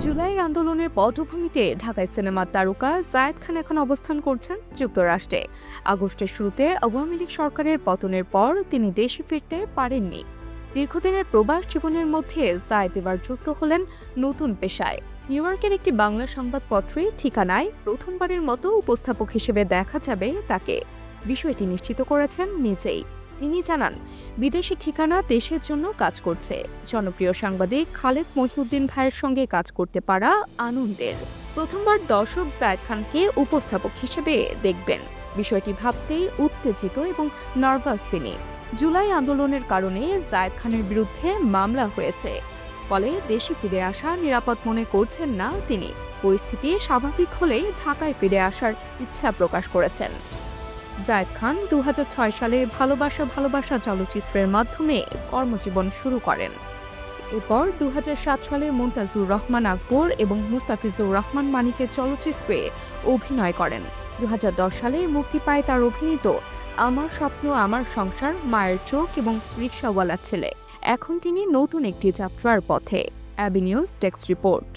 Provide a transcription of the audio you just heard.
জুলাইয়ের আন্দোলনের পটভূমিতে ঢাকায় সিনেমার তারকা জায়েদ খান এখন অবস্থান করছেন যুক্তরাষ্ট্রে। আগস্টের শুরুতে আওয়ামী লীগ সরকারের পতনের পর তিনি দেশে ফিরতে পারেননি। দীর্ঘদিনের প্রবাস জীবনের মধ্যে জায়েদ এবার যুক্ত হলেন নতুন পেশায়। নিউ ইয়র্কের একটি বাংলা সংবাদপত্রে ঠিকানায় প্রথমবারের মতো উপস্থাপক হিসেবে দেখা যাবে তাকে। বিষয়টি নিশ্চিত করেছেন নিজেই। তিনি জানান, বিদেশি ঠিকানা দেশের জন্য কাজ করছে। জনপ্রিয় সাংবাদিক খালেদ মহিউদ্দিন ভাইয়ের সঙ্গে কাজ করতে পারা আনন্দের। প্রথমবার দর্শক জায়েদ খানকে উপস্থাপক হিসেবে দেখবেন। বিষয়টি ভাবতেই উত্তেজিত এবং নার্ভাস তিনি। জুলাই আন্দোলনের কারণে জায়েদ খানের বিরুদ্ধে মামলা হয়েছে, ফলে দেশে ফিরে আসা নিরাপদ মনে করছেন না তিনি। পরিস্থিতি স্বাভাবিক হলেই ঢাকায় ফিরে আসার ইচ্ছা প্রকাশ করেছেন। জায়েদ খান 2006 সালে ভালোবাসা ভালোবাসা চলচ্চিত্রের মাধ্যমে কর্মজীবন শুরু করেন। এরপর 2007 সালে মুনতাজুর রহমান আকবর এবং মুস্তাফিজুর রহমান মানিকের চলচ্চিত্রে অভিনয় করেন। 2010 সালে মুক্তি পায় তার অভিনীত আমার স্বপ্ন আমার সংসার, মায়ের চোখ এবং রিকশাওয়ালা ছেলে। এখন তিনি নতুন একটি যাত্রার পথে। অ্যাবি নিউজ ডেস্ক রিপোর্ট।